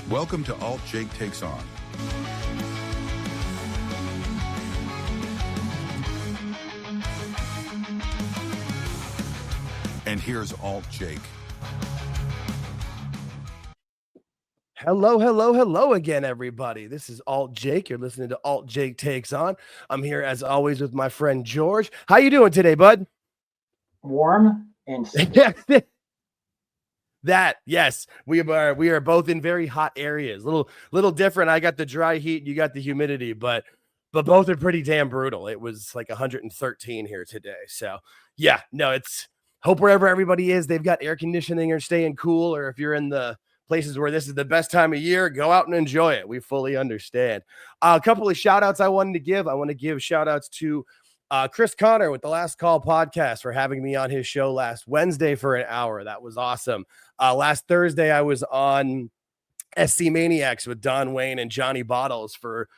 Welcome to AltJake Takes On. And here's AltJake. Hello again, everybody. This is AltJake. You're listening to AltJake Takes On. I'm here as always with my friend George. How you doing today, bud? Warm and that, yes, we are both in very hot areas. Little different. I got the dry heat, you got the humidity, but both are pretty damn brutal. It was like 113 here today. So yeah, no, it's hope wherever everybody is, they've got air conditioning or staying cool, or if you're in the places where this is the best time of year, go out and enjoy it. We fully understand. A couple of shout outs I wanted to give. I want to give shout outs to Chris Connor with the Last Call podcast for having me on his show last Wednesday for an hour. That was awesome. Last Thursday, I was on SC Maniacs with Don Wayne and Johnny Bottles for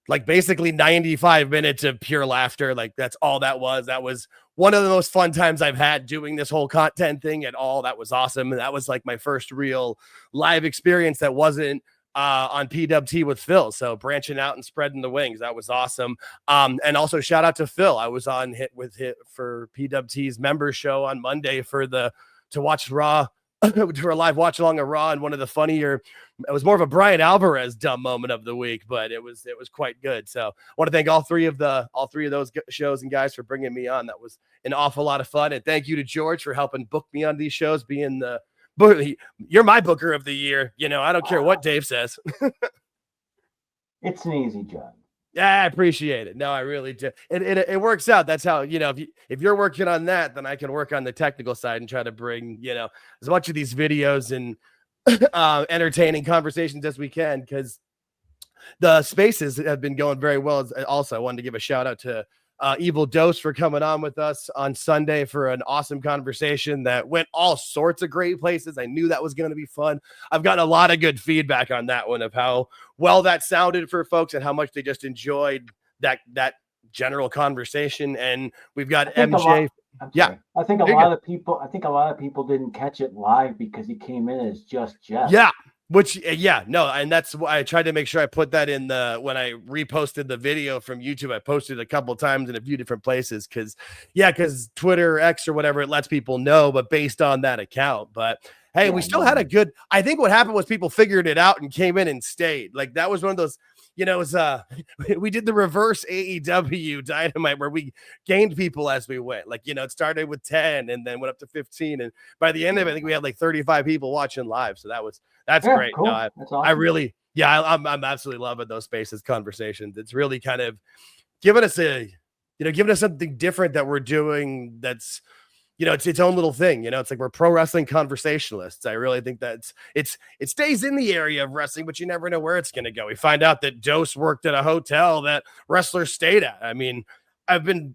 like basically 95 minutes of pure laughter. Like that's all that was. That was one of the most fun times I've had doing this whole content thing at all. That was awesome. And that was like my first real live experience that wasn't on PWT with Phil. So branching out and spreading the wings. That was awesome. And also shout out to Phil. I was on hit for PWT's member show on Monday for to watch Raw. For a live watch along of Raw, and one of the funnier, it was more of a Brian Alvarez dumb moment of the week, but it was quite good. So I want to thank all three of those shows and guys for bringing me on. That was an awful lot of fun, and thank you to George for helping book me on these shows. You're my booker of the year. You know, I don't care what Dave says. It's an easy job. Yeah, I appreciate it. No, I really do. It works out. That's how, you know, if you're working on that, then I can work on the technical side and try to bring, you know, as much of these videos and entertaining conversations as we can, because the spaces have been going very well. Also, I wanted to give a shout out to Evil Dose for coming on with us on Sunday for an awesome conversation that went all sorts of great places. I knew that was going to be fun. I've gotten a lot of good feedback on that one of how well that sounded for folks and how much they just enjoyed that general conversation. And we've got MJ. I think a lot of people didn't catch it live because he came in as just Jeff. Yeah. And that's why I tried to make sure I put that in when I reposted the video from YouTube. I posted it a couple of times in a few different places because Twitter, X, or whatever, it lets people know, but based on that account. But hey, yeah, we still had a good. I think what happened was people figured it out and came in and stayed. Like that was one of those. You know, it was, we did the reverse AEW Dynamite where we gained people as we went. Like, you know, it started with 10 and then went up to 15. And by the end of it, I think we had like 35 people watching live. So that's great. Cool. No, that's awesome. I'm absolutely loving those spaces conversations. It's really kind of giving us something different that we're doing. That's, you know, it's its own little thing. You know, it's like we're pro wrestling conversationalists. I really think that it stays in the area of wrestling, but you never know where it's going to go. We find out that Dose worked at a hotel that wrestlers stayed at. I mean, I've been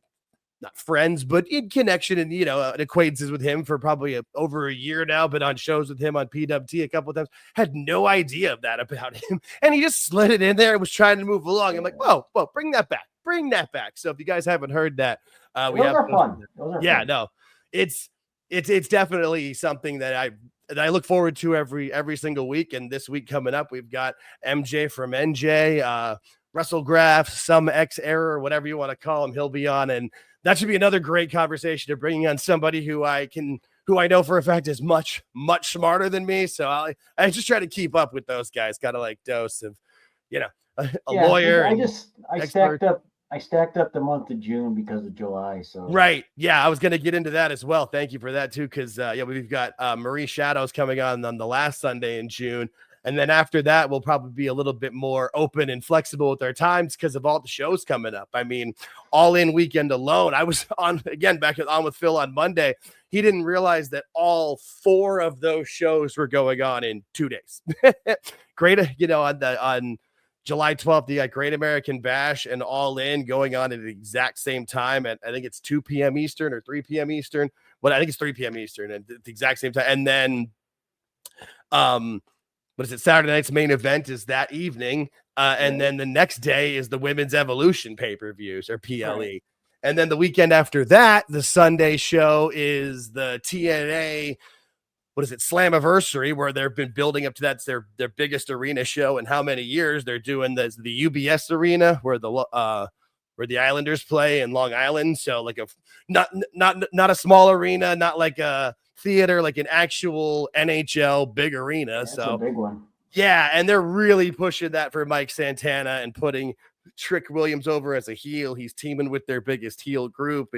not friends, but in connection and, you know, acquaintances with him for probably over a year now, been on shows with him on PWT a couple of times, had no idea of that about him. And he just slid it in there and was trying to move along. I'm like, whoa, bring that back. So if you guys haven't heard that, those are fun. No. It's definitely something that I look forward to every single week. And this week coming up, we've got MJ from NJ, WrestleGraph, some X Error, whatever you want to call him. He'll be on, and that should be another great conversation of bringing on somebody who I know for a fact is much, much smarter than me. So I just try to keep up with those guys, kind of like Dose of, you know, a lawyer. I stacked up the month of June because of July. So right. Yeah, I was going to get into that as well. Thank you for that too. Cause we've got Marie Shadows coming on the last Sunday in June. And then after that, we'll probably be a little bit more open and flexible with our times because of all the shows coming up. I mean, All In weekend alone. I was on with Phil on Monday. He didn't realize that all 4 of those shows were going on in 2 days. Great. You know, on July 12th, you got Great American Bash and All In going on at the exact same time. I think it's 2 p.m. Eastern or 3 p.m. Eastern. Well, I think it's 3 p.m. Eastern at the exact same time. And then, Saturday night's main event is that evening. And then the next day is the Women's Evolution pay-per-views or PLE. Right. And then the weekend after that, the Sunday show is the TNA what is it, Slammiversary, where they've been building up to that's their biggest arena show in how many years. They're doing the UBS Arena where the Islanders play in Long Island. So like not a small arena, not like a theater, like an actual NHL big arena. That's so a big one. Yeah, and they're really pushing that for Mike Santana and putting Trick Williams over as a heel. He's teaming with their biggest heel group.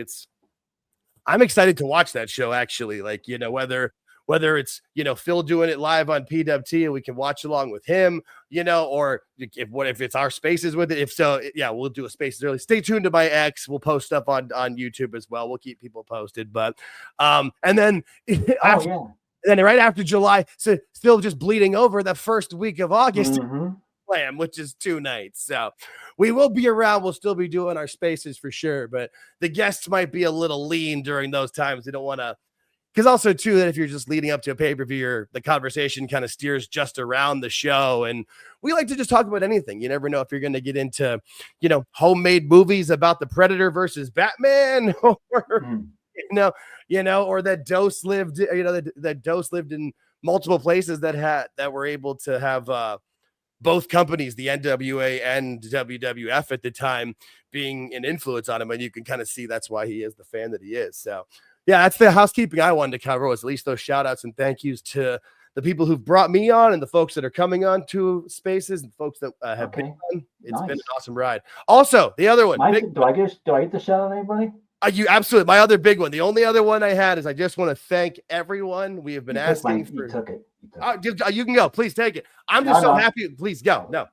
I'm excited to watch that show, actually. Like, whether it's, Phil doing it live on PWT and we can watch along with him, or if it's our spaces with it. If so, yeah, we'll do a spaces early. Stay tuned to my X. We'll post stuff on YouTube as well. We'll keep people posted. But and then then right after July, so still just bleeding over the first week of August. Slam, which is 2 nights. So we will be around. We'll still be doing our spaces for sure, but the guests might be a little lean during those times. They don't want to, because also too, that if you're just leading up to a pay-per-view, the conversation kind of steers just around the show. And we like to just talk about anything. You never know if you're going to get into, homemade movies about the Predator versus Batman, or, or that Dose lived, that Dose lived in multiple places that were able to have, both companies, the NWA and WWF at the time, being an influence on him. And you can kind of see that's why he is the fan that he is. So yeah, that's the housekeeping I wanted to cover, was at least those shout outs and thank yous to the people who've brought me on and the folks that are coming on to spaces and folks that have been on. It's been an awesome ride. Also, the other one. Do I get the shout out anybody? You absolutely. My other big one. The only other one I had is I just want to thank everyone. We have been asking for. You took it. You can go. Please take it. I'm just happy. Please go. No.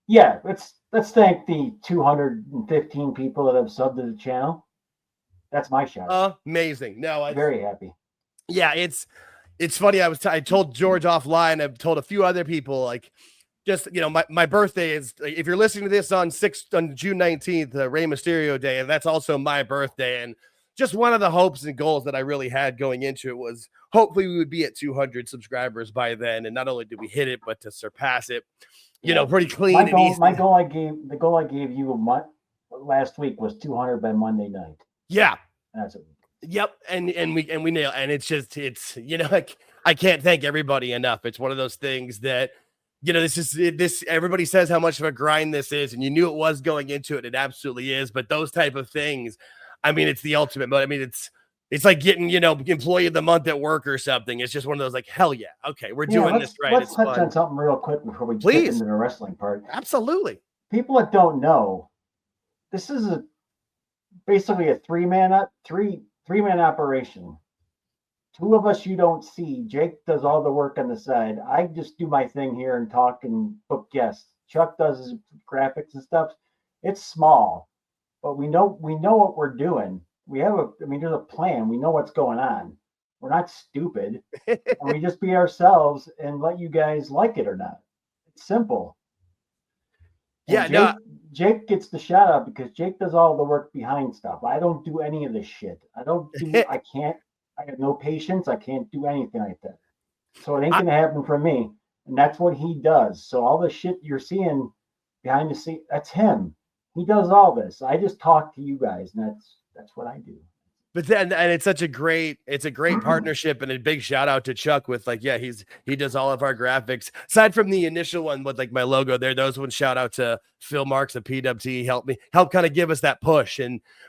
Yeah, let's thank the 215 people that have subbed to the channel. That's my shout. Amazing. No, I'm very happy. Yeah, it's funny. I told George offline. I've told a few other people, like, just, my birthday is, if you're listening to this on June 19th, Rey Mysterio Day, and that's also my birthday. And just one of the hopes and goals that I really had going into it was hopefully we would be at 200 subscribers by then. And not only did we hit it, but to surpass it, pretty clean and easy. The goal I gave you last week was 200 by Monday night. Yeah. That's it. Yep. And we nail, and it's like, I can't thank everybody enough. It's one of those things that, this everybody says how much of a grind this is, and you knew it was going into it. It absolutely is. But those type of things, I mean, it's the ultimate. But I mean, it's like getting, employee of the month at work or something. It's just one of those, like, hell yeah. Okay, we're doing this right. Let's touch on something real quick before we get into the wrestling part. Absolutely. People that don't know, this is basically a three-man operation. 2 of us you don't see. Jake does all the work on the side. I just do my thing here and talk and book guests. Chuck does his graphics and stuff. It's small, but we know what we're doing. There's a plan. We know what's going on. We're not stupid. And we just be ourselves and let you guys like it or not. It's simple. And Jake gets the shout out because Jake does all the work behind stuff. I don't do any of this shit. I have no patience. I can't do anything like that. So it ain't going to happen for me. And that's what he does. So all the shit you're seeing behind the scenes, that's him. He does all this. I just talk to you guys, and that's what I do. But then, and it's a great partnership, and a big shout out to Chuck with, like, yeah, he does all of our graphics. Aside from the initial one with, like, my logo there, those ones, shout out to Phil Marks at PWT, help kind of give us that push.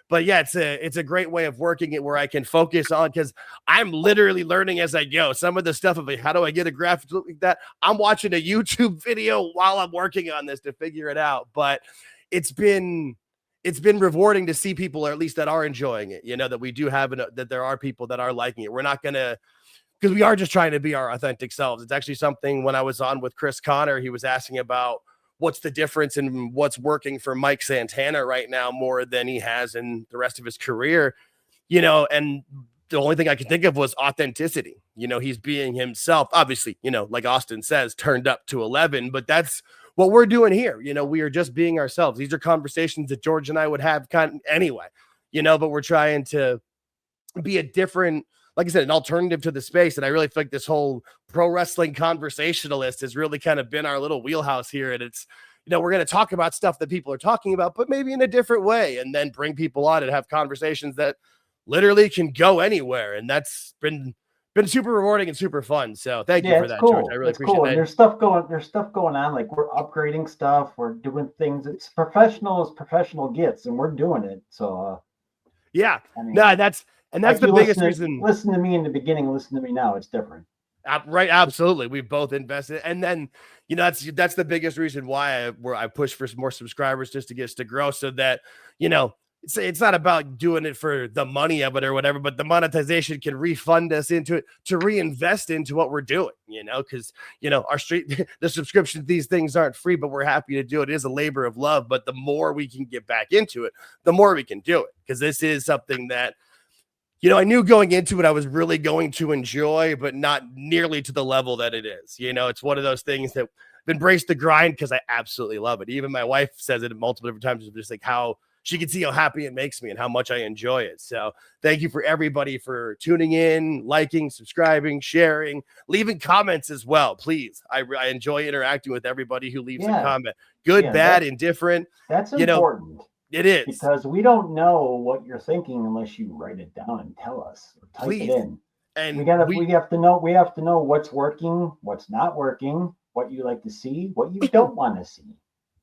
But yeah, it's a great way of working it where I can focus on, because I'm literally learning as I go. Some of the stuff of, like, how do I get a graphic like that? I'm watching a YouTube video while I'm working on this to figure it out. But it's been rewarding to see people, or at least that are enjoying it, that we do have that there are people that are liking it. We're not going to, because we are just trying to be our authentic selves. It's actually something when I was on with Chris Connor, he was asking about what's the difference in what's working for Mike Santana right now more than he has in the rest of his career, and the only thing I could think of was authenticity. He's being himself, obviously, like Austin says, turned up to 11, but that's what we're doing here. We are just being ourselves. These are conversations that George and I would have anyway, but we're trying to be a different, like I said, an alternative to the space. And I really feel like this whole pro wrestling conversationalist has really kind of been our little wheelhouse here. And it's, we're going to talk about stuff that people are talking about, but maybe in a different way, and then bring people on and have conversations that literally can go anywhere. And that's been been super rewarding and super fun. So thank you for that, cool. George. I really It's appreciate cool. that. And there's stuff going on. Like we're upgrading stuff. We're doing things. It's professional as professional gets, and we're doing it. So yeah, I mean, no, that's like the biggest reason. Listen to me in the beginning. Listen to me now. It's different. Right, absolutely. We've both invested, and then that's the biggest reason why I push for some more subscribers, just to get us to grow, so that it's not about doing it for the money of it or whatever, but the monetization can refund us into it to reinvest into what we're doing. Because our the subscription, these things aren't free, but we're happy to do it. It is a labor of love, but the more we can get back into it, the more we can do it, because this is something that. I knew going into it, I was really going to enjoy, but not nearly to the level that it is. It's one of those things that I've embraced the grind because I absolutely love it. Even my wife says it multiple different times, just like how she can see how happy it makes me and how much I enjoy it. So thank you for everybody for tuning in, liking, subscribing, sharing, leaving comments as well. Please. I enjoy interacting with everybody who leaves a comment. Good, bad, indifferent. That's important. It is, because we don't know what you're thinking unless you write it down and tell us or type it in. And we have to know what's working, what's not working, what you like to see, what you don't want to see.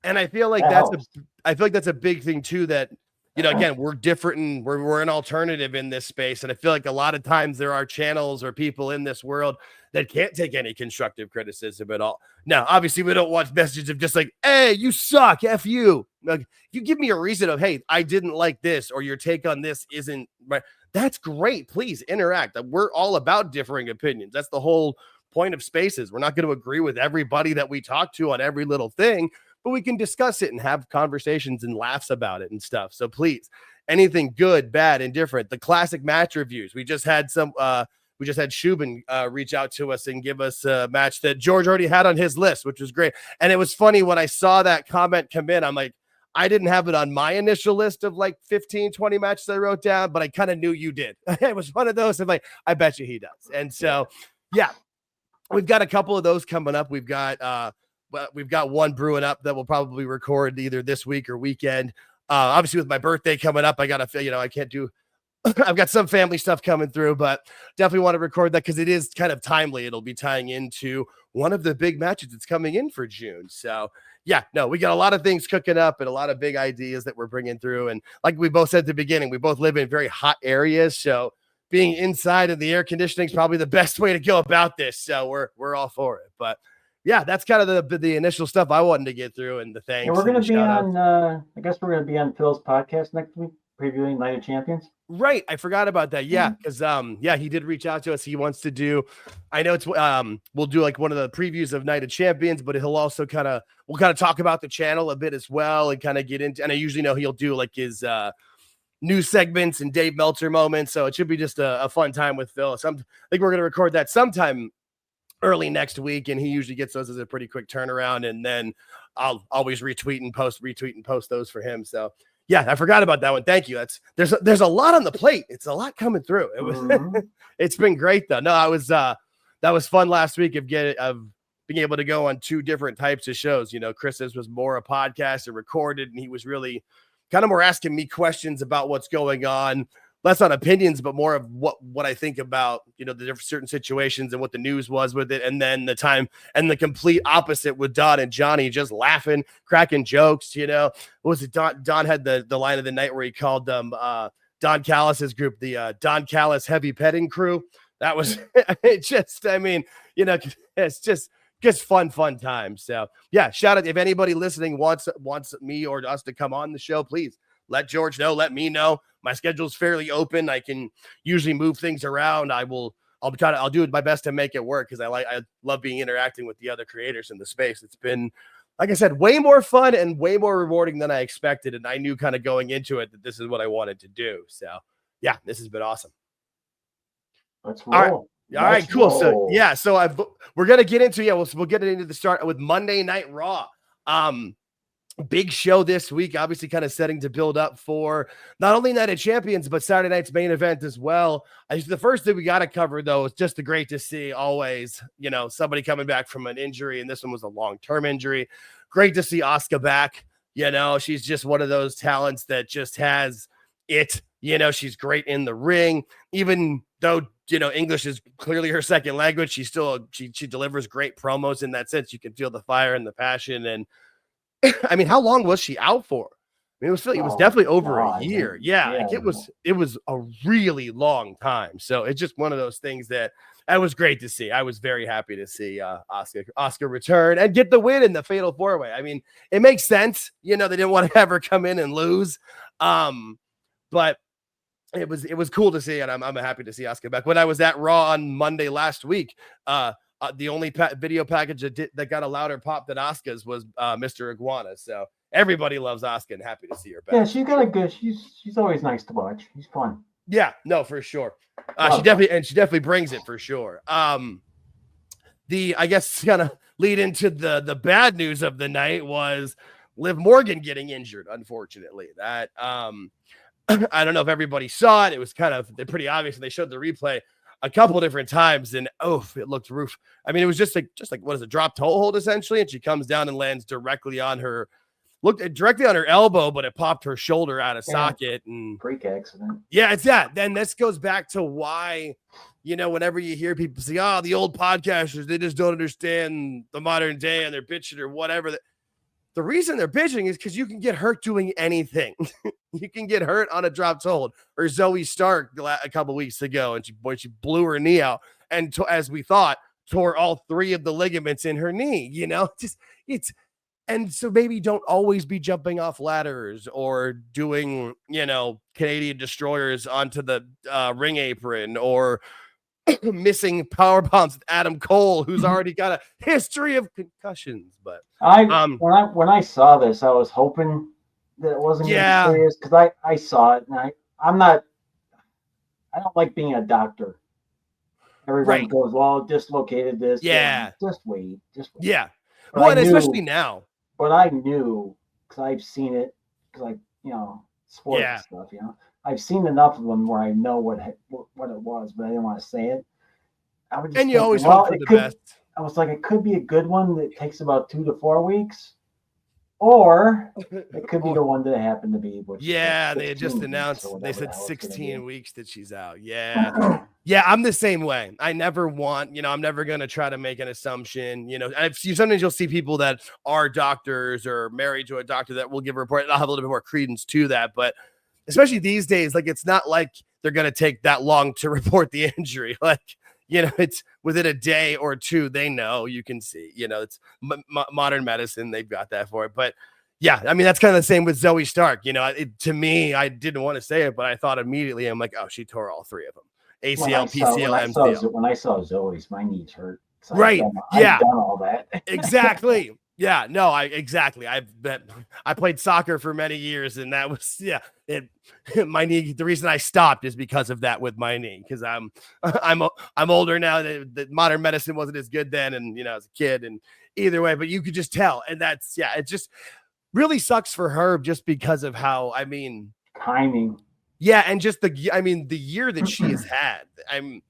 And I feel like that's a big thing too, that again, we're different and we're an alternative in this space. And I feel like a lot of times there are channels or people in this world that can't take any constructive criticism at all. Now, obviously, we don't want messages of just like, hey, you suck, F you. Like, if you give me a reason of, hey, I didn't like this, or your take on this isn't right, that's great. Please interact. We're all about differing opinions. That's the whole point of spaces. We're not going to agree with everybody that we talk to on every little thing, but we can discuss it and have conversations and laughs about it and stuff. So please, anything good, bad, indifferent, the classic match reviews. We just had Shubin reach out to us and give us a match that George already had on his list, which was great. And it was funny when I saw that comment come in, I'm like, I didn't have it on my initial list of like 15, 20 matches I wrote down, but I kind of knew you did. It was one of those of like, I bet you he does. And so, yeah, we've got a couple of those coming up. We've got one brewing up that we'll probably record either this week or weekend. Obviously with my birthday coming up, I got to feel, I can't do, I've got some family stuff coming through, but definitely want to record that because it is kind of timely. It'll be tying into one of the big matches that's coming in for June. So yeah, no, we got a lot of things cooking up and a lot of big ideas that we're bringing through. And like we both said at the beginning, we both live in very hot areas. So being inside of the air conditioning is probably the best way to go about this. So we're all for it. But yeah, that's kind of the initial stuff I wanted to get through, and the thanks. And we're going to be on, I guess we're going to be on Phil's podcast next week, previewing Night of Champions. Right. I forgot about that. Yeah. Because, he did reach out to us. He wants to do, I know it's, we'll do like one of the previews of Night of Champions, but he'll also we'll talk about the channel a bit as well and kind of get into, and I usually know he'll do like his, news segments and Dave Meltzer moments. So it should be just a fun time with Phil. So I think we're going to record that sometime early next week, and he usually gets those as a pretty quick turnaround, and then I'll always retweet and post those for him. So yeah, I forgot about that one. Thank you. There's a lot on the plate. It's a lot coming through. It was it's been great though. No, that was fun last week of being able to go on two different types of shows. Chris's was more a podcast and recorded, and he was really kind of more asking me questions about what's going on, less on opinions, but more of what I think about, the different certain situations and what the news was with it. And then the time and the complete opposite with Don and Johnny just laughing, cracking jokes, what was it? Don had the line of the night where he called them Don Callis's group, the Don Callis heavy petting crew. That was it's just fun time. So yeah, shout out if anybody listening wants me or us to come on the show, please let George know, let me know. My schedule's fairly open. I can usually move things around. I'll do my best to make it work because I love interacting with the other creators in the space. It's been, like I said, way more fun and way more rewarding than I expected. And I knew kind of going into it that this is what I wanted to do. So yeah, this has been awesome. Let's roll. All right, cool. So yeah, we're gonna get into we'll get into the start with Monday Night Raw. Big show this week, obviously kind of setting to build up for not only Night of Champions, but Saturday night's main event as well. I think the first thing we got to cover, though, is just great to see always, somebody coming back from an injury, and this one was a long-term injury. Great to see Asuka back. She's just one of those talents that just has it. She's great in the ring. Even though, English is clearly her second language, she delivers great promos in that sense. You can feel the fire and the passion. And I mean, how long was she out for? I mean, it was definitely over a year. Like it was a really long time. So it's just one of those things that was great to see. I was very happy to see Asuka return and get the win in the Fatal 4-Way. I mean, it makes sense. They didn't want to have her come in and lose. But it was cool to see, and I'm happy to see Asuka back. When I was at Raw on Monday last week, the only video package that got a louder pop than Asuka's was Mr. Iguana. So everybody loves Asuka and happy to see her back. Yeah, she's got a good. She's always nice to watch. She's fun. Yeah, no, for sure. She definitely brings it for sure. I guess kind of lead into the bad news of the night was Liv Morgan getting injured. Unfortunately, that I don't know if everybody saw it. It was kind of pretty obvious. They showed the replay a couple of different times, and it looked roof. I mean, it was just like what is it, drop toe hold essentially, and she comes down and lands directly on her. Looked directly on her elbow, but it popped her shoulder out of socket. And freak accident. Yeah, it's that. Then this goes back to why, whenever you hear people say, the old podcasters, they just don't understand the modern day and they're bitching or whatever. The reason they're bitching is because you can get hurt doing anything. You can get hurt on a drop toe hold. Or Zoe Stark a couple weeks ago, and she blew her knee out. And as we thought, tore all 3 of the ligaments in her knee. And so maybe don't always be jumping off ladders or doing, Canadian destroyers onto the ring apron or missing power bombs with Adam Cole, who's already got a history of concussions. But when I saw this, I was hoping that it wasn't going to be serious because I saw it and I don't like being a doctor. Everyone goes, well, dislocated this. Yeah. Just wait. Yeah. Well, and especially now. But I knew because I've seen it because sports and stuff, I've seen enough of them where I know what it was, but I didn't want to say it. You always hope for the best. I was like, it could be a good one that takes about 2 to 4 weeks, or it could be the one that happened to be. They had just announced. They said 16 weeks that she's out. Yeah. Yeah, I'm the same way. I never want, I'm never going to try to make an assumption. Sometimes you'll see people that are doctors or married to a doctor that will give a report. And I'll have a little bit more credence to that. But especially these days, it's not like they're going to take that long to report the injury. It's within a day or 2, they know, you can see, it's modern medicine. They've got that for it. But yeah, I mean, that's kind of the same with Zoe Stark. To me, I didn't want to say it, but I thought immediately, I'm like, she tore all 3 of them. ACL, PCL, MCL. When I saw Zoe's, my knees hurt. Right. I've done all that. Exactly. Yeah. No, exactly. I played soccer for many years, and that was my knee. The reason I stopped is because of that with my knee, because I'm older now. That modern medicine wasn't as good then, and as a kid, and either way, but you could just tell, and that's it just really sucks for her just because of how timing. Yeah, and just the year that she has had. I'm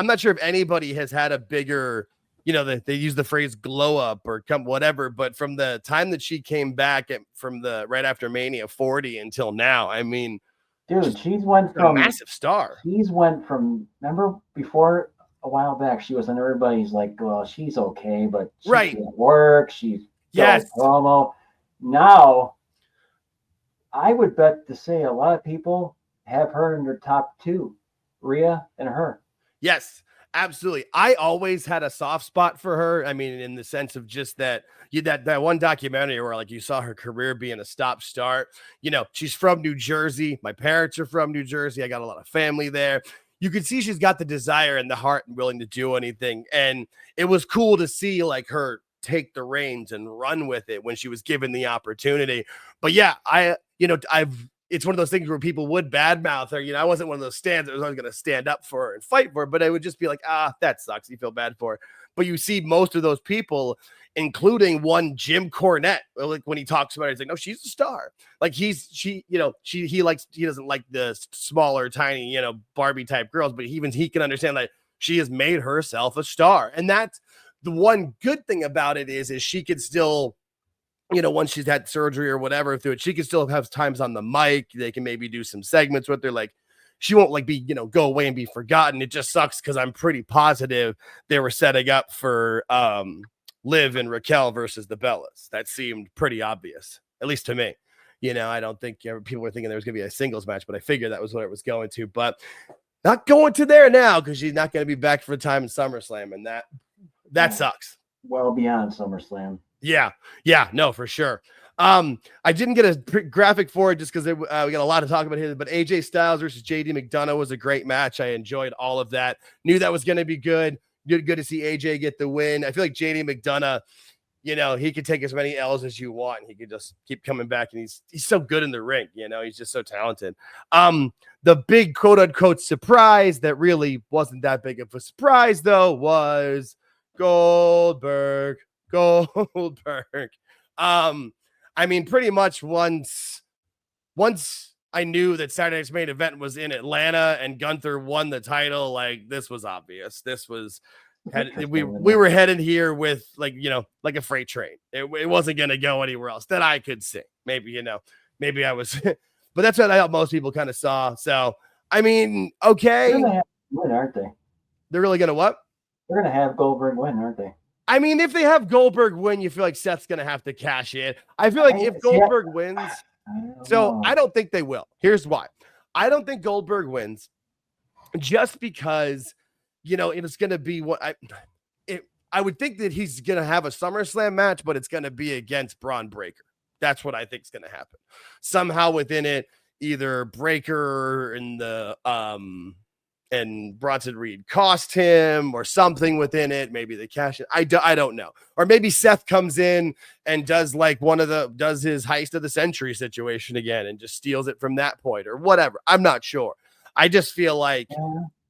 not sure if anybody has had a bigger, they use the phrase glow up or whatever, but from the time that she came back from the right after Mania 40 until now, dude, she's went from a massive star. Remember before a while back, she was on everybody's like, well, she's okay, but she can't work. She's promo. Now, I would bet to say a lot of people have her in their top 2, Rhea and her. Yes, absolutely. I always had a soft spot for her. In the sense of just that one documentary where you saw her career being a stop-start. She's from New Jersey. My parents are from New Jersey. I got a lot of family there. You could see she's got the desire and the heart and willing to do anything. And it was cool to see her take the reins and run with it when she was given the opportunity. But yeah, it's one of those things where people would badmouth her. I wasn't one of those stands that was always going to stand up for her and fight for her, but I would just be like, that sucks. You feel bad for her. But you see most of those people, including one Jim Cornette, when he talks about it, he's like, no, she's a star. He doesn't like the smaller, tiny, Barbie type girls, but even he can understand she has made herself a star. And that's the one good thing about it is she could still, once she's had surgery or whatever through it, she can still have times on the mic. They can maybe do some segments with her. she won't like be, go away and be forgotten. It just sucks because I'm pretty positive they were setting up for Liv and Raquel versus the Bellas. That seemed pretty obvious, at least to me. I don't think people were thinking there was going to be a singles match, but I figured that was what it was going to. But not going to there now because she's not going to be back for a time in SummerSlam, and that sucks. Well beyond SummerSlam. Yeah, no, for sure. I didn't get a graphic for it just because we got a lot to talk about here, but AJ Styles versus JD McDonough was a great match. I enjoyed all of that. Knew that was going to be good. Good to see AJ get the win. I feel like JD McDonough, he could take as many L's as you want. And he could just keep coming back, and he's so good in the ring. He's just so talented. The big quote unquote surprise that really wasn't that big of a surprise though was Goldberg. I mean, pretty much once I knew that Saturday Night's Main Event was in Atlanta and Gunther won the title, like this was obvious. This was we were headed here with like a freight train. It wasn't gonna go anywhere else that I could see. Maybe maybe I was, but that's what I thought most people kind of saw. So I mean, okay, they're gonna win, aren't they? They're really gonna what? They're gonna have Goldberg win, aren't they? I mean, if they have Goldberg win, you feel like Seth's going to have to cash in. I feel like if Goldberg wins, I don't think they will. Here's why. I don't think Goldberg wins just because, it's going to be what I would think that he's going to have a SummerSlam match, but it's going to be against Braun Breaker. That's what I think is going to happen. Somehow within it, either Breaker and and Bronson Reed cost him or something within it. Maybe they cash it. I don't know. Or maybe Seth comes in and does like does his heist of the century situation again and just steals it from that point or whatever. I'm not sure. I just feel like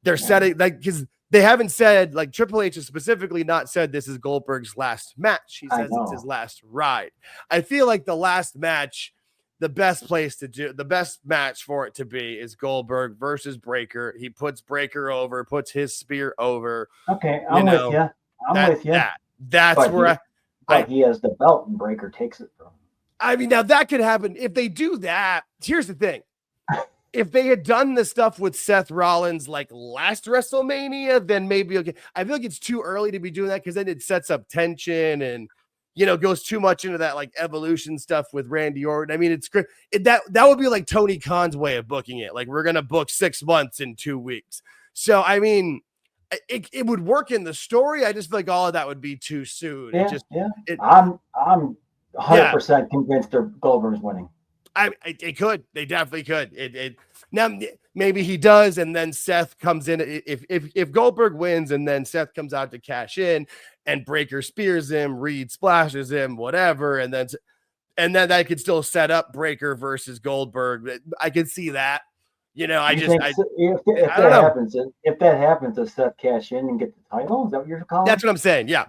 they're setting because they haven't said, like Triple H has specifically not said this is Goldberg's last match. He says it's his last ride. I feel like the last match, the best match for it to be is Goldberg versus Breaker. He puts Breaker over, puts his spear over. Okay, I'm with you. I'm with you. That's but where he has the belt and Breaker takes it from him. I mean, now that could happen if they do that. Here's the thing. If they had done the stuff with Seth Rollins like last WrestleMania, then maybe okay. I feel like it's too early to be doing that because then it sets up tension and goes too much into that like evolution stuff with Randy Orton. I mean, it's great. That would be like Tony Khan's way of booking it. Like we're gonna book 6 months in 2 weeks. So I mean, it would work in the story. I just feel like all of that would be too soon. I'm 100% convinced Goldberg's winning. It could. They definitely could. Now maybe he does, and then Seth comes in. If Goldberg wins, and then Seth comes out to cash in, and Breaker spears him, Reed splashes him, whatever, and then that could still set up Breaker versus Goldberg. I could see that. If that happens, does Seth cash in and get the title? Is that what you're calling? That's what I'm saying. Yeah,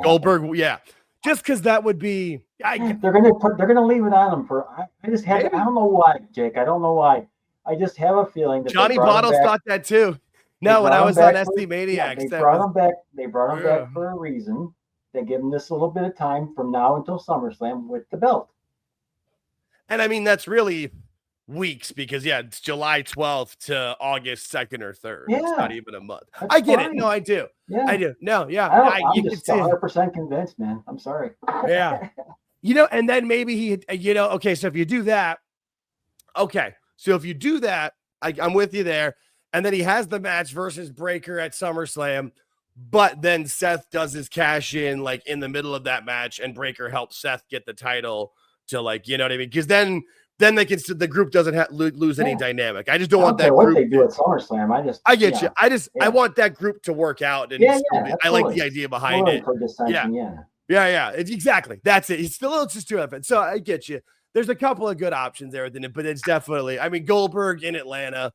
Goldberg. Yeah. Just because that would be, they're gonna leave it on him for. I don't know why, Jake. I don't know why. I just have a feeling that Johnny Bottles thought that too. No, when I was on SC Maniacs, they brought him back. They brought him back for a reason. They give him this little bit of time from now until SummerSlam with the belt. And I mean, that's really weeks because it's July 12th to August 2nd or 3rd. It's not even a month. I get it. No, I do. Yeah. I do. No, yeah. I'm just 100% convinced, man. I'm sorry. Yeah. And then maybe okay, so if you do that, I'm with you there. And then he has the match versus Breaker at SummerSlam, but then Seth does his cash in like in the middle of that match and Breaker helps Seth get the title to like, you know what I mean? Because then they can, the group doesn't lose any dynamic. I just don't want that group. What they do at SummerSlam, I get you. I want that group to work out. And I like the idea behind it. Exactly. That's it. It's just too effort. So I get you. There's a couple of good options there within it, but it's definitely, I mean, Goldberg in Atlanta.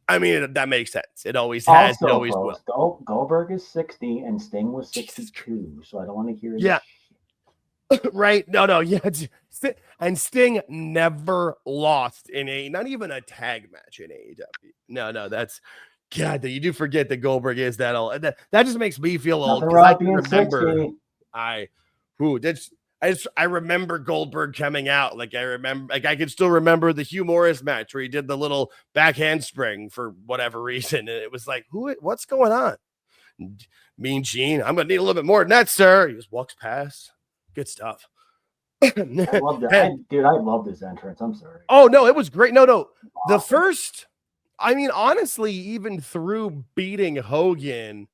I mean, that makes sense. It always has. It always will. Goldberg is 60 and Sting was 62. So I don't want to hear right. No. Yeah. And Sting never lost in not even a tag match in AEW. No, that's God. You do forget that Goldberg is that old. That just makes me feel old because I can remember. I remember Goldberg coming out. Like I could still remember the Hugh Morris match where he did the little back handspring for whatever reason. And it was like, what's going on? Mean Gene, I'm gonna need a little bit more than that, sir. He just walks past. Good stuff. I love that. Dude, I love this entrance. I'm sorry. Oh no, it was great. No. The first, I mean, honestly, even through beating Hogan,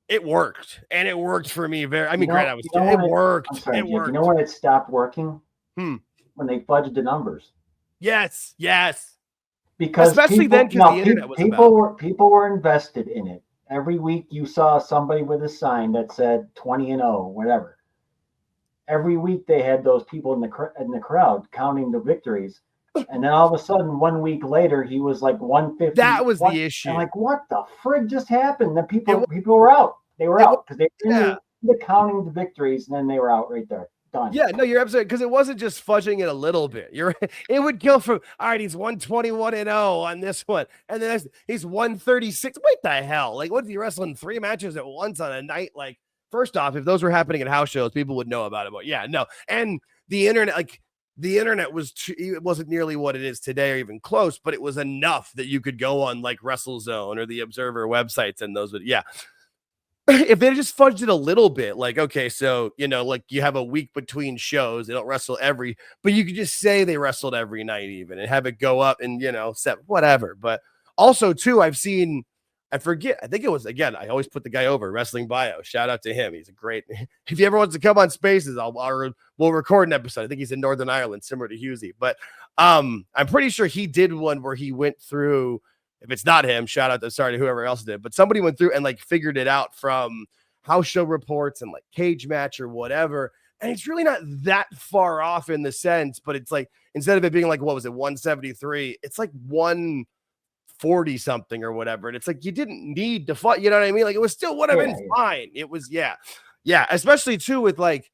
it worked. And it worked for me very. I mean, great. It worked. I'm sorry, it Jake, worked. You know when it stopped working? When they fudged the numbers. Yes. Because especially then, because the internet was people were invested in it. Every week you saw somebody with a sign that said 20-0, whatever. Every week they had those people in the crowd counting the victories. And then all of a sudden, 1 week later, he was like 150. That was the issue. And like, what the frig just happened? The people were out. They were out because they were counting the victories, and then they were out right there. Done. Yeah, no, you're absolutely, because it wasn't just fudging it a little bit. It would go from, all right, he's 121-0 on this one, and then he's 136. What the hell? Like, what, you wrestling 3 matches at once on a night? Like, first off, if those were happening at house shows, people would know about it. But yeah, no, and the internet, it wasn't nearly what it is today or even close, but it was enough that you could go on like WrestleZone or the Observer websites, and those would, yeah. If they just fudged it a little bit, like, okay, so, like you have a week between shows, they don't wrestle but you could just say they wrestled every night even and have it go up and, set whatever. But also too, I think it was, again, I always put the guy over, Wrestling Bio. Shout out to him. He's a great, if he ever wants to come on Spaces, we'll record an episode. I think he's in Northern Ireland, similar to Husey, but I'm pretty sure he did one where he went through. If it's not him, shout out to whoever else did, but somebody went through and like figured it out from house show reports and like cage match or whatever. And it's really not that far off in the sense, but it's like, instead of it being like, what was it? 173, it's like 140 something or whatever. And it's like, you didn't need to fight. You know what I mean? Like it was still would have been fine. It was, yeah. Especially too, with like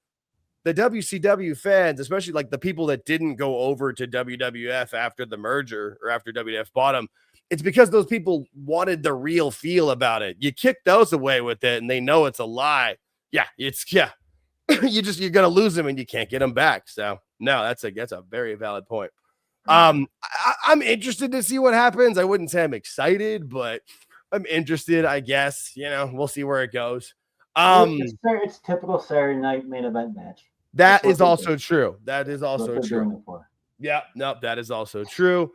the WCW fans, especially like the people that didn't go over to WWF after the merger or after WWF bought them. It's because those people wanted the real feel about it. You kick those away with it and they know it's a lie. Yeah. You're going to lose them and you can't get them back. So no, that's a very valid point. I'm interested to see what happens. I wouldn't say I'm excited, but I'm interested, I guess. We'll see where it goes. It's typical Saturday night main event match. That is also true. That is also true. Yeah, no, that is also true.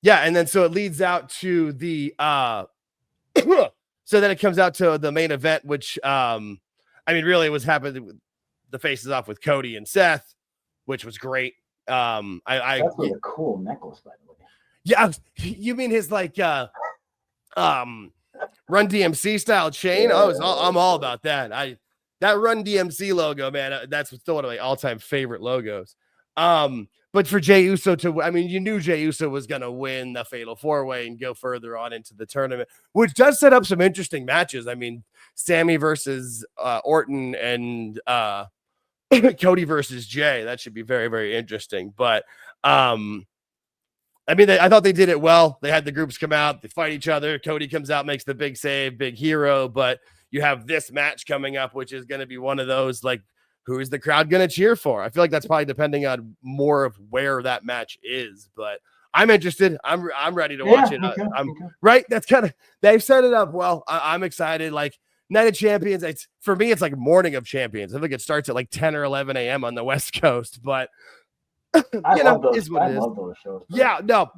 Yeah, and then so it leads out to the so then it comes out to the main event, which really it was happening with the faces off with Cody and Seth, which was great. That's a cool necklace, by the way. Yeah, you mean his like Run DMC style chain? Yeah. I'm all about that. That Run DMC logo, man, that's still one of my all-time favorite logos. But for Jey Uso you knew Jey Uso was going to win the Fatal 4-Way and go further on into the tournament, which does set up some interesting matches. I mean, Sammy versus Orton and Cody versus Jey. That should be very, very interesting. But I thought they did it well. They had the groups come out, they fight each other. Cody comes out, makes the big save, big hero. But you have this match coming up, which is going to be one of those like, who is the crowd going to cheer for? I feel like that's probably depending on more of where that match is, but I'm interested. I'm ready to watch it. Right. That's they've set it up well. I'm excited. Like Night of Champions. For me, it's like Morning of Champions. I think it starts at like 10 or 11 a.m. on the West Coast, but I love those shows. Yeah, no.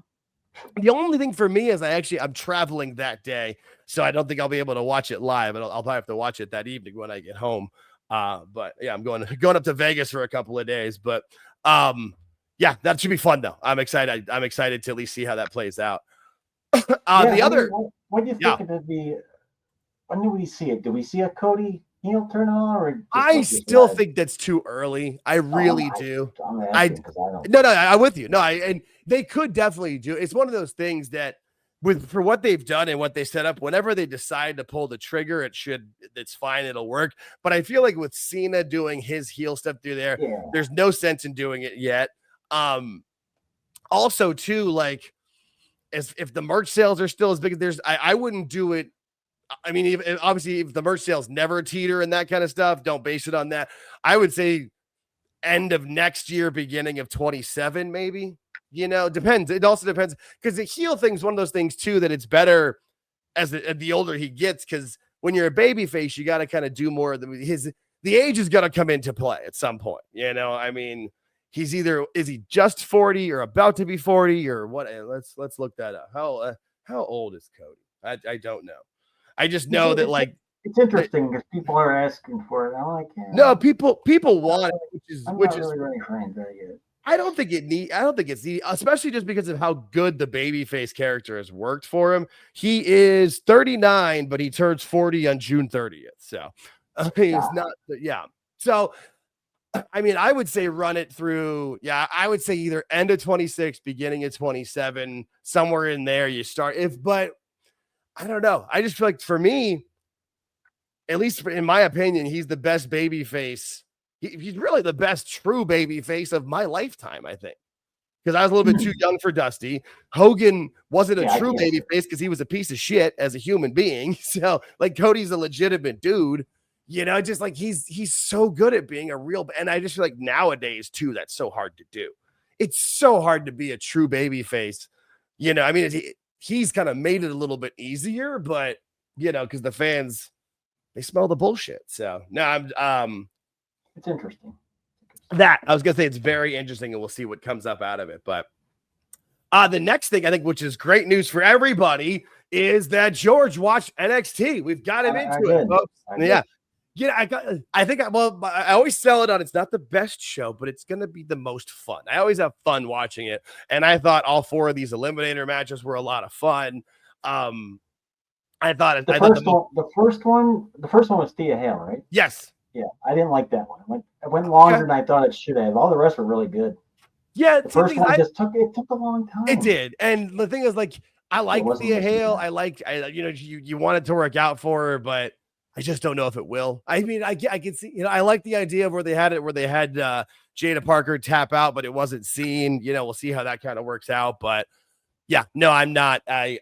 The only thing for me is I'm traveling that day, so I don't think I'll be able to watch it live. I'll probably have to watch it that evening when I get home. But yeah, I'm going up to Vegas for a couple of days, but yeah, that should be fun though. I'm excited. I'm excited to at least see how that plays out. What do you think it'd be? When do we see it? Do we see a Cody heel turn on, or I still think that's too early. I really do. I'm with you. And they could definitely do. It's one of those things that for what they've done and what they set up, whenever they decide to pull the trigger, it's fine. It'll work. But I feel like with Cena doing his heel stuff through there, there's no sense in doing it yet. Also too, like if the merch sales are still as big as I wouldn't do it. I mean, obviously, if the merch sales never teeter and that kind of stuff, don't base it on that. I would say end of next year, beginning of 27, maybe. Depends. It also depends because the heel thing's one of those things too that it's better as the older he gets, because when you're a baby face, you got to kind of do more of the age is going to come into play at some point. I mean, is he just 40 or about to be 40 or what? Let's look that up. How old is Cody? I don't know. I just know that like it's interesting because people are asking for it. I'm like, no, people want it, which is really ready for it yet. I don't think it's needed, especially just because of how good the babyface character has worked for him. He is 39, but he turns 40 on June 30th. So he's not, yeah. So I mean, I would say run it through. Yeah, I would say either end of 26, beginning of 27, somewhere in there. You start but I don't know. I just feel like for me, at least in my opinion, he's the best baby face. He's really the best true baby face of my lifetime, I think. Because I was a little bit too young for Dusty. Hogan wasn't a true baby face because he was a piece of shit as a human being. So, like, Cody's a legitimate dude. Just like he's so good at being a real. And I just feel like nowadays, too, that's so hard to do. It's so hard to be a true baby face. I mean, he's kind of made it a little bit easier, but, because the fans, they smell the bullshit. So, no, it's interesting. I was going to say it's very interesting, and we'll see what comes up out of it. But the next thing I think, which is great news for everybody, is that George watched NXT. We've got him into it, folks. Yeah. I always sell it on it's not the best show, but it's going to be the most fun. I always have fun watching it. And I thought all 4 of these eliminator matches were a lot of fun. The first one was Thea Hale, right? Yes. Yeah, I didn't like that one. It went longer than I thought it should have. All the rest were really good. Yeah, the first one took a long time. It did, and the thing is, like, I like Thea Hale. You want it to work out for her, but I just don't know if it will. I mean, I can see, I like the idea of where they had Jada Parker tap out, but it wasn't seen. We'll see how that kind of works out. But yeah, no, I'm not. Thea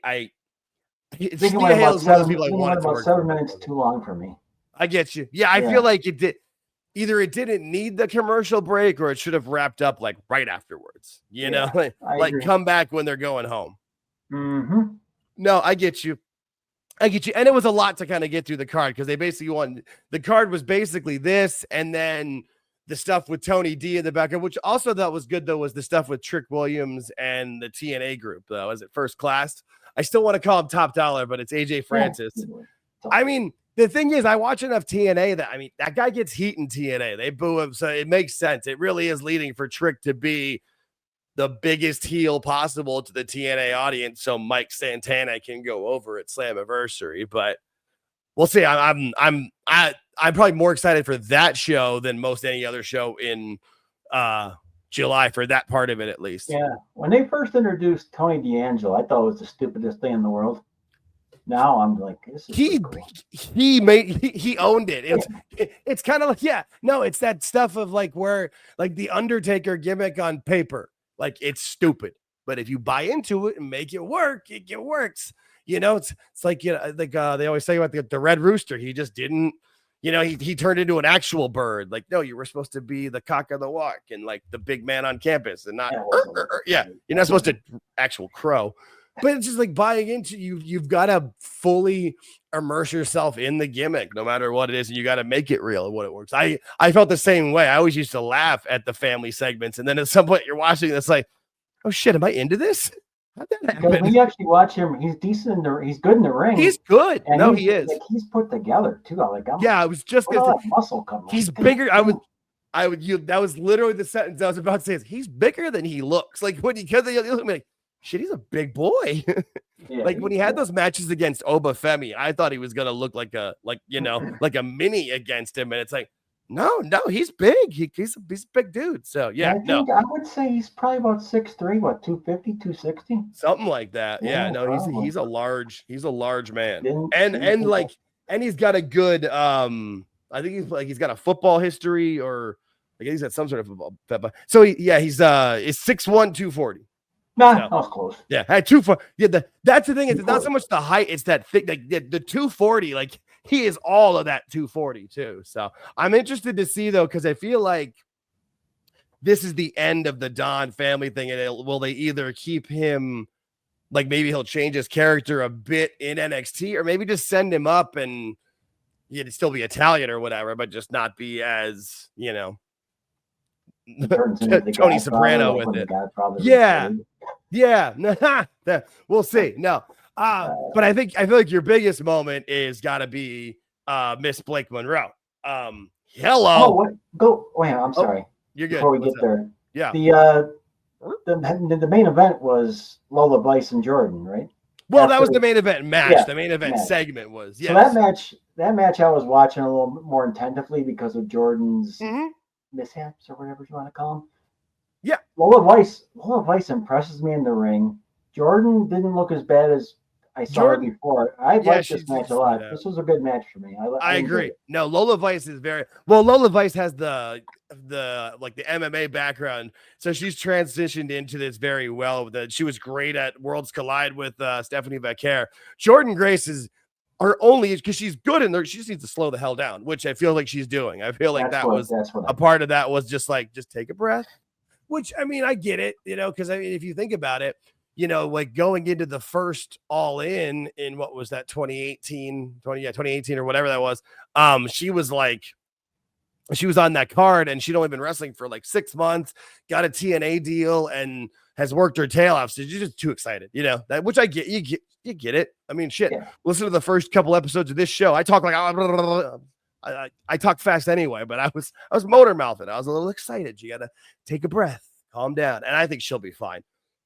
Hale is one of those people I wanted to work. 7 minutes too long for me. I get you. Yeah, I feel like it did. Either it didn't need the commercial break or it should have wrapped up like right afterwards. Like come back when they're going home. Mm-hmm. No, I get you. And it was a lot to kind of get through the card because they basically the card was basically this and then the stuff with Tony D in the background, which also that was good though, was the stuff with Trick Williams and the TNA group though. Is it First Class? I still want to call him Top Dollar, but it's AJ Francis. I mean, the thing is, I watch enough TNA that guy gets heat in TNA. They boo him, so it makes sense. It really is leading for Trick to be the biggest heel possible to the TNA audience, so Mike Santana can go over at Slammiversary. But we'll see. I'm probably more excited for that show than most any other show in July for that part of it, at least. Yeah, when they first introduced Tony D'Angelo, I thought it was the stupidest thing in the world. Now I'm like, this is he owned it. It's kind of like, it's that stuff of like where like the Undertaker gimmick on paper, like it's stupid, but if you buy into it and make it work, it works. It's like they always say about the Red Rooster. He just didn't, he turned into an actual bird. Like, no, you were supposed to be the cock of the walk and like the big man on campus and not you're not supposed to actual crow. But it's just like buying into you've got to fully immerse yourself in the gimmick, no matter what it is, and you got to make it real and what it works. I felt the same way. I always used to laugh at the family segments, and then at some point you're watching this like, oh shit, am I into this? How'd that happen? When you actually watch him, he's decent. He's good in the ring. He's good. No, he is. Like, he's put together too. I was just gonna say, muscle coming. He's bigger. That was literally the sentence I was about to say. Is he's bigger than he looks? Like because you look at me like, shit, he's a big boy. Like when he had those matches against Oba Femi, I thought he was gonna look like a mini against him, and it's like, no, he's big. He's a big dude. So yeah, I would say he's probably about 6'3", 250, 260, something like that. Yeah, no, he's a large man, and he's got a good I think he's got a football history, or I guess he's got some sort of football. So he's 6'1", 240. Nah, So, that was close. yeah, I had 240. Yeah, that's the thing. It's not so much the height; it's that thing. Like the 240. Like he is all of that 240 too. So I'm interested to see though, because I feel like this is the end of the Don family thing, and will they either keep him? Like maybe he'll change his character a bit in NXT, or maybe just send him up and he'd still be Italian or whatever, but just not be as, Tony Soprano with it. Yeah. We'll see. No. But I feel like your biggest moment is gotta be Miss Blake Monroe. Hello. Wait, I'm sorry. You're good. Before we get there. Yeah. The main event was Lola Vice and Jordan, right? Well, that was the main event match. Yeah, the main event segment was. Yes. So that match I was watching a little more attentively because of Jordan's mishaps or whatever you want to call them. Yeah. Lola Vice impresses me in the ring. Jordan didn't look as bad as I saw her before. I liked this match a lot. This was a good match for me. I agree. No, Lola Vice is Lola Vice has the MMA background, so she's transitioned into this very well. She was great at Worlds Collide with Stephanie Vaquer. Jordan Grace is her only, because she's good in there. She just needs to slow the hell down, which I feel like she's doing. I feel like that's a part of that was just take a breath. Which, I mean, I get it, because I mean, if you think about it, like going into the first All In what was that, 2018 or whatever that was, she was on that card and she'd only been wrestling for 6 months, got a TNA deal and has worked her tail off. So you're just too excited, that, which I get, you get it. I mean, shit, listen to the first couple episodes of this show. I talk I talk fast anyway, but I was motor mouthing. I was a little excited. You got to take a breath, calm down. And I think she'll be fine.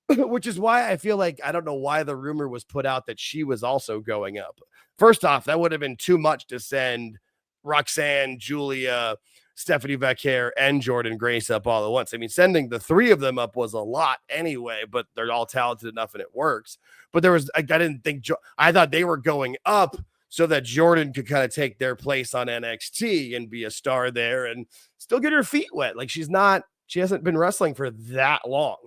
Which is why I feel like, I don't know why the rumor was put out that she was also going up. First off, that would have been too much to send Roxanne, Julia, Stephanie Vaquer, and Jordan Grace up all at once. I mean, sending the three of them up was a lot anyway, but they're all talented enough and it works. But I thought they were going up so that Jordan could kind of take their place on NXT and be a star there and still get her feet wet. She hasn't been wrestling for that long,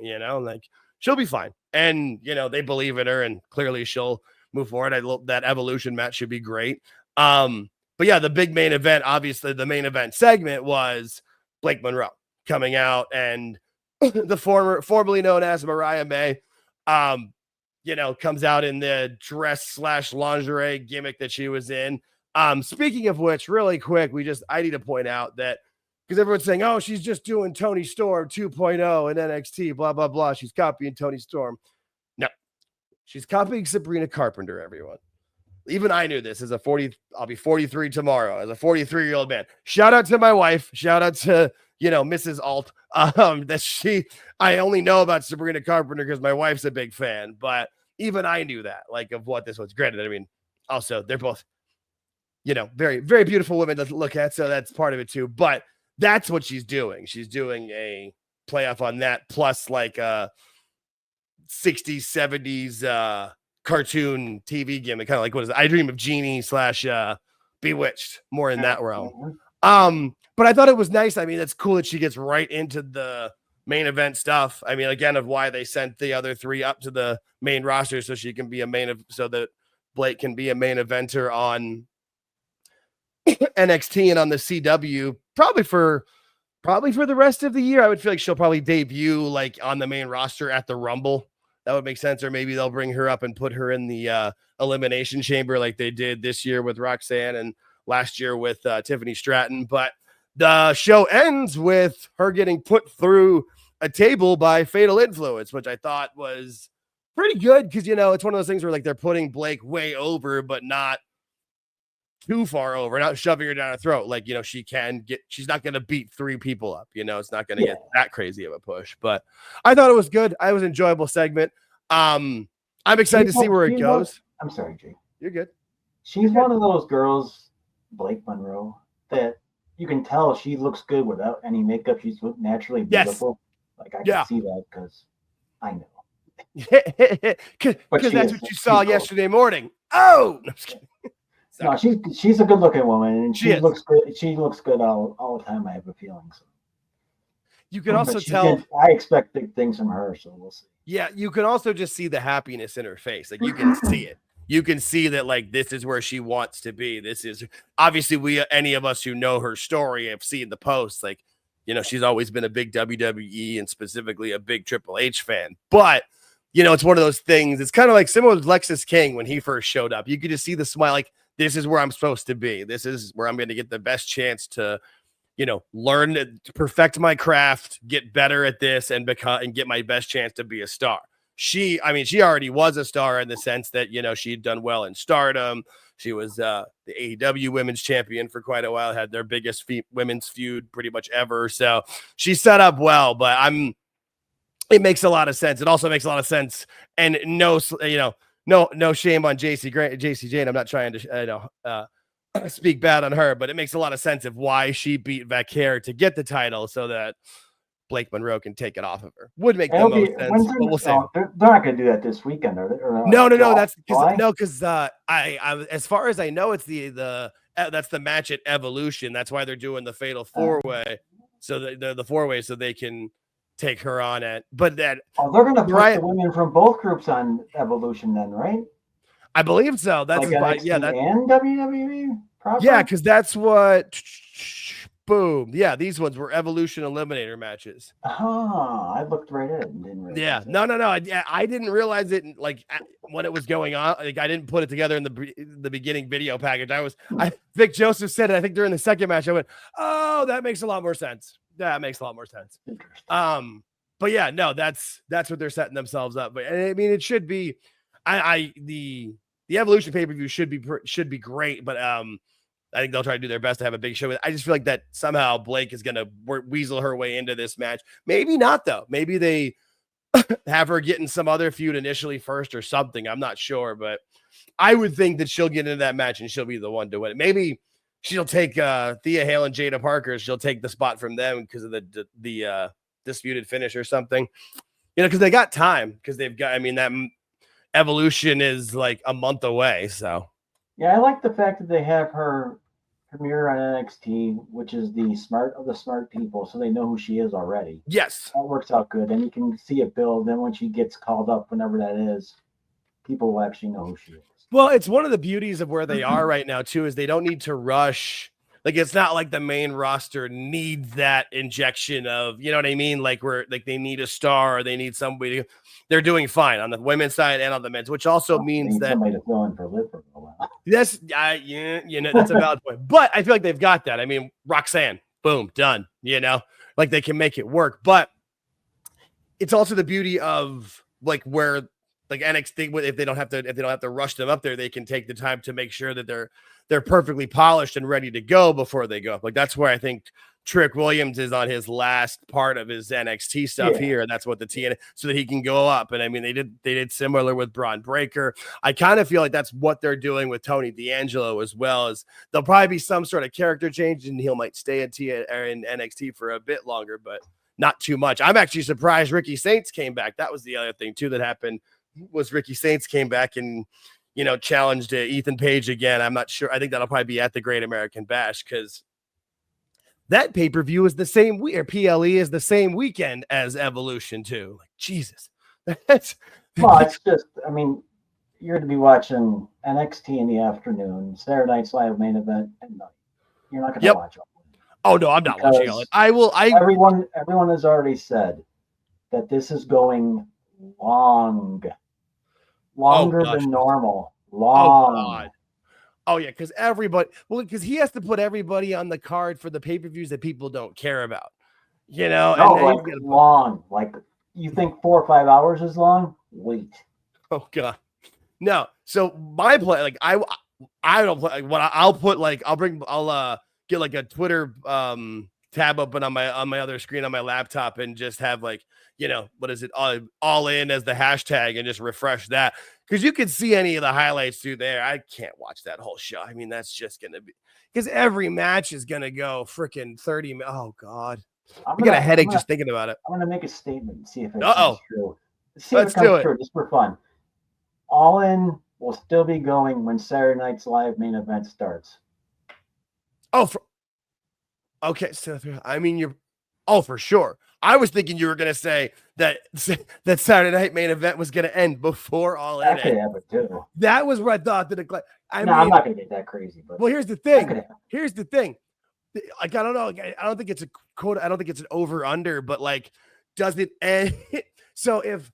she'll be fine. And, they believe in her and clearly she'll move forward. That Evolution match should be great. But yeah, the big main event, obviously the main event segment was Blake Monroe coming out and the formerly known as Mariah May, comes out in the dress / lingerie gimmick that she was in. Speaking of which, really quick, I need to point out that, because everyone's saying, oh, she's just doing Toni Storm 2.0 in NXT, blah, blah, blah. She's copying Toni Storm. No, she's copying Sabrina Carpenter, everyone. Even I knew this I'll be 43 tomorrow as a 43-year-old man. Shout out to my wife. Shout out to, Mrs. Alt. I only know about Sabrina Carpenter because my wife's a big fan, but even I knew that, of what this was. Granted, I mean, also they're both, very, very beautiful women to look at. So that's part of it too. But that's what she's doing. She's doing a playoff on that, plus a 60s, 70s cartoon TV gimmick, kind of what is it? I Dream of Jeannie / Bewitched, more in that realm. But I thought it was nice. I mean, it's cool that she gets right into the main event stuff. I mean, again, of why they sent the other three up to the main roster so she can be so that Blake can be a main eventer on NXT and on the CW, probably for the rest of the year. I would feel like she'll probably debut on the main roster at the Rumble. That would make sense. Or maybe they'll bring her up and put her in the Elimination Chamber like they did this year with Roxanne and last year with Tiffany Stratton. But the show ends with her getting put through a table by Fatal Influence, which I thought was pretty good because, it's one of those things where they're putting Blake way over, but not too far over, not shoving her down her throat. She's not going to beat three people up. It's not going to get that crazy of a push, but I thought it was good. I was an enjoyable segment. I'm excited to see where it goes. I'm sorry, Jake. You're good. She's one of those girls, Blake Monroe, that you can tell she looks good without any makeup. She's naturally beautiful. I can see that because I know. Because that's what you saw yesterday morning. Oh, no, I'm just kidding. No, she's a good looking woman, and she looks good. She looks good all the time. I have a feeling. So. You can also But tell. I expect big things from her, so we'll see. Yeah, you can also just see the happiness in her face. Like you can see it. You can see that like this is where she wants to be. This is obviously any of us who know her story have seen the posts. Like, you know, she's always been a big WWE and specifically a big Triple H fan. But, you know, it's one of those things. It's kind of like similar with Lexus King when he first showed up. You could just see the smile. Like, this is where I'm supposed to be. This is where I'm going to get the best chance to, you know, learn to perfect my craft, get better at this, and get my best chance to be a star. She already was a star in the sense that, you know, she'd done well in Stardom. She was the AEW Women's Champion for quite a while, had their biggest women's feud pretty much ever. So she set up well, but it makes a lot of sense. It also makes a lot of sense, and no shame on JC Jane. I'm not trying to speak bad on her, but it makes a lot of sense of why she beat Vaquer to get the title so that Blake Monroe can take it off of her. Would make the most sense, but we'll see. They're not going to do that this weekend, are they? No. That's because I as far as I know, it's that's the match at Evolution. That's why they're doing the Fatal 4-Way, so the 4-Way, so they can take her on it. But that they're going to put the women from both groups on Evolution, then, right? I believe so. That's like NXT and WWE. Probably? Yeah, because that's what. Boom. Yeah, these ones were Evolution Eliminator matches. Oh, I looked right at it and didn't realize. Yeah, no. I didn't realize it like when it was going on. Like I didn't put it together in the beginning video package. Vic Joseph said it. I think during the second match, I went, "Oh, that makes a lot more sense." That makes a lot more sense. Interesting. But yeah, no, that's what they're setting themselves up. But I mean, it should be. The Evolution pay-per-view should be great, but I think they'll try to do their best to have a big show. I just feel like that somehow Blake is going to weasel her way into this match. Maybe not, though. Maybe they have her getting some other feud initially first or something. I'm not sure, but I would think that she'll get into that match and she'll be the one to win it. Maybe she'll take Thea Hale and Jada Parker. She'll take the spot from them because of the disputed finish or something. You know, because they got time. Because they've got, I mean, that Evolution is like a month away, so. Yeah, I like the fact that they have her premiere on NXT, which is the smart of the smart people, so they know who she is already. Yes. That works out good. And you can see it build. Then when she gets called up, whenever that is, people will actually know who she is. Well, it's one of the beauties of where they are right now, too, is they don't need to rush. Like, it's not like the main roster needs that injection of, you know what I mean? Like, they need a star or they need somebody. They're doing fine on the women's side and on the men's, which also means that somebody to fill in for Liv for a while. Yes, you know, that's a valid point. But I feel like they've got that. I mean, Roxanne, boom, done. You know, like they can make it work. But it's also the beauty of like where like NXT, if they don't have to rush them up there, they can take the time to make sure that they're perfectly polished and ready to go before they go up. Like that's where I think Trick Williams is on his last part of his NXT stuff here. And that's what the TNA, so that he can go up. And I mean, they did similar with Braun Breaker. I kind of feel like that's what they're doing with Tony D'Angelo as well. As there'll probably be some sort of character change and he might stay in NXT for a bit longer, but not too much. I'm actually surprised Ricky Saints came back. That was the other thing too that happened, was Ricky Saints came back and, you know, challenged Ethan Page again. I'm not sure. I think that'll probably be at the Great American Bash because that pay-per-view is the same week, or PLE is the same weekend as Evolution too. Like Jesus. Well, it's just, I mean, you're to be watching NXT in the afternoon, Saturday Night's Live main event at night. You're not going to watch all. Oh no, I'm not watching all it. Everyone has already said that this is going longer than normal. Long. Oh God. Oh yeah, because he has to put everybody on the card for the pay-per-views that people don't care about. You know, no, like long. Like you think 4 or 5 hours is long? Wait. Oh God. No. So my play, like I don't play. Like, what I'll put, like I'll get like a Twitter tab open on my other screen on my laptop and just have like, you know, what is it, all in as the hashtag and just refresh that. Because you can see any of the highlights through there. I can't watch that whole show. I mean, that's just going to be, because every match is going to go freaking 30 minutes. Oh, God. I got a headache just thinking about it. I'm going to make a statement and see if it's true. Let's do it. True, just for fun. All In will still be going when Saturday Night's Live main event starts. Oh, okay. So, I mean, for sure. I was thinking you were going to say that Saturday night main event was going to end before All In. That could happen too. That was what I thought. I'm not going to get that crazy. But well, here's the thing. Like, I don't know. I don't think it's a quote. I don't think it's an over under, but like, does it end? So if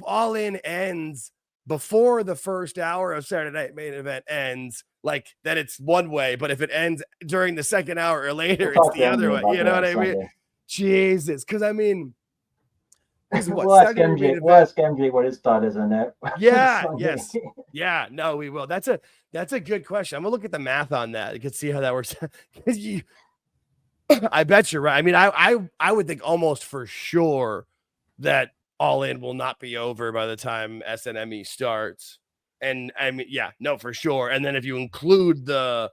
All In ends before the first hour of Saturday night main event ends, like, then it's one way. But if it ends during the second hour or later, it's the other way. You know what I mean? Jesus. Because I mean, we'll ask MJ what his thought is on that. Yeah. Yes. Yeah. No, we will. That's a good question. I'm gonna look at the math on that. You can see how that works. I bet you're right. I mean, I would think almost for sure that All In will not be over by the time SNME starts. And I mean, yeah, no, for sure. And then if you include the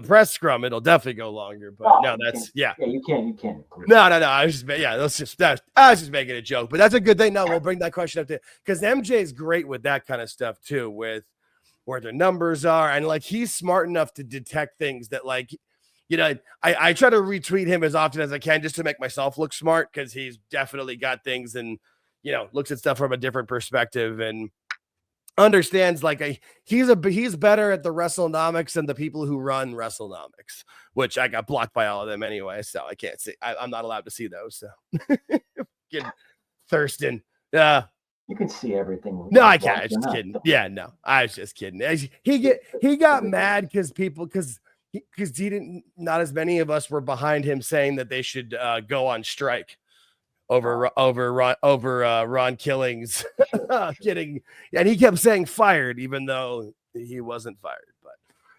press scrum, it'll definitely go longer. But no, that's yeah, you can't include. No. I was just making a joke. But that's a good thing. No, we'll bring that question up to, because MJ is great with that kind of stuff too, with where their numbers are, and like he's smart enough to detect things that, like, you know, I try to retweet him as often as I can just to make myself look smart, because he's definitely got things and, you know, looks at stuff from a different perspective and understands, like, he's better at the WrestleNomics than the people who run WrestleNomics, which I got blocked by all of them anyway, so I can't see. I'm not allowed to see those. So Thurston, you can see everything. No, I can't. I was just kidding. Yeah, no, I was just kidding. He got mad because he didn't. Not as many of us were behind him saying that they should go on strike over Ron Killings getting, and he kept saying fired even though he wasn't fired. But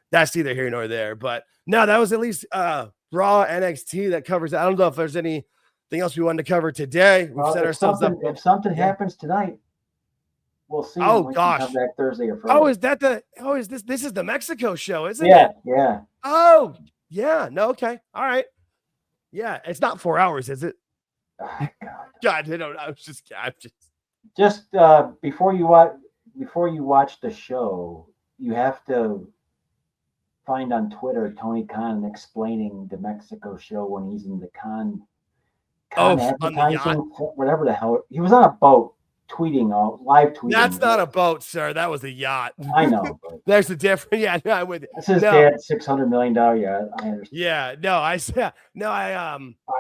that's neither here nor there. But no, that was at least Raw NXT that covers it. I don't know if there's anything else we wanted to cover today. We've set ourselves up. If something happens tonight, we'll see. Oh gosh, come back Thursday or Friday. Oh, is that is this? This is the Mexico show, isn't it? Yeah, yeah. Oh, yeah. No, okay, all right. Yeah, it's not 4 hours, is it? Oh, God, I don't know. I'm just before you watch the show, you have to find on Twitter Tony Khan explaining the Mexico show when he's in the con advertising, whatever the hell. He was on a boat live tweeting. That's not a boat, sir. That was a yacht. I know. There's a difference. Yeah, no, I'm with you. That's his dad's $600 million yacht. I understand. Yeah, I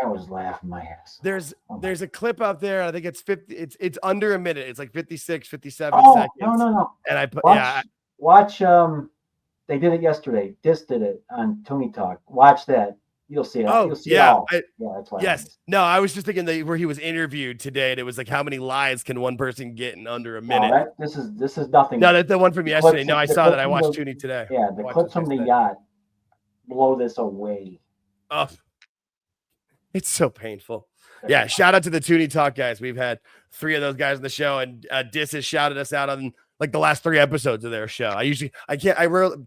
was laughing my ass. There's a clip out there. I think it's 50. It's under a minute. It's like 56, 57 seconds. No. And I put watch. They did it yesterday. Dis did it on Tony Talk. Watch that. You'll see it. Oh, You'll see yeah. That's why. Yes. No, I was just thinking where he was interviewed today, and it was like, how many lies can one person get in under a minute? This is nothing. No, that's the one from yesterday. No, I saw that. I watched Toonie today. Yeah, the clips from the yacht blow this away. Oh, it's so painful. Yeah, shout out to the Toonie Talk guys. We've had 3 of those guys on the show, and Dis has shouted us out on like the last 3 episodes of their show.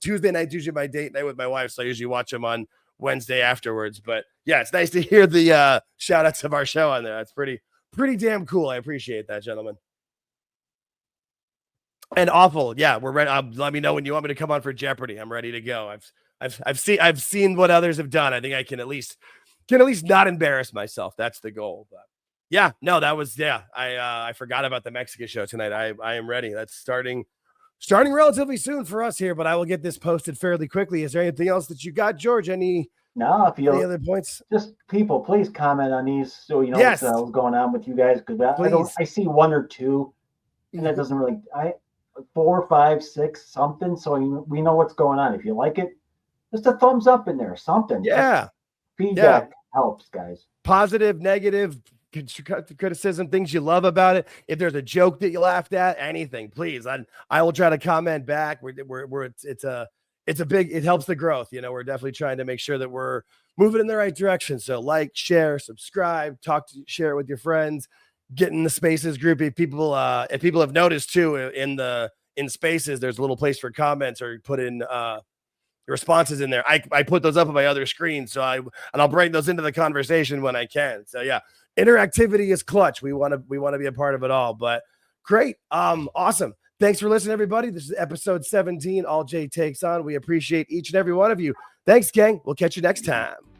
Tuesday night, usually my date night with my wife, so I usually watch them on Wednesday afterwards. But yeah, it's nice to hear the shout outs of our show on there. That's pretty damn cool. I appreciate that, gentlemen. And awful. Yeah, we're ready. Let me know when you want me to come on for Jeopardy. I'm ready to go. I've seen what others have done. I think I can at least not embarrass myself. That's the goal. But yeah, no, that was I forgot about the Mexican show tonight. I am ready. That's starting relatively soon for us here, but I will get this posted fairly quickly. Is there anything else that you got, George? Any other points? Just people, please comment on these so you know what's going on with you guys, because I see 1 or 2, and that doesn't really 4, 5, 6 something. So we know what's going on. If you like it, just a thumbs up in there, something. Yeah, feedback helps, guys. Positive, negative, criticism, things you love about it. If there's a joke that you laughed at, anything, please. I will try to comment back. It helps the growth. You know, we're definitely trying to make sure that we're moving in the right direction. So like, share, subscribe, share it with your friends, get in the Spaces group. If people have noticed too, in Spaces, there's a little place for comments, or put in responses in there. I put those up on my other screen. So I'll bring those into the conversation when I can. So yeah. Interactivity is clutch. We want to be a part of it all. But great. Awesome. Thanks for listening, everybody. This is episode 17, AltJake Takes On. We appreciate each and every one of you. Thanks, gang. We'll catch you next time.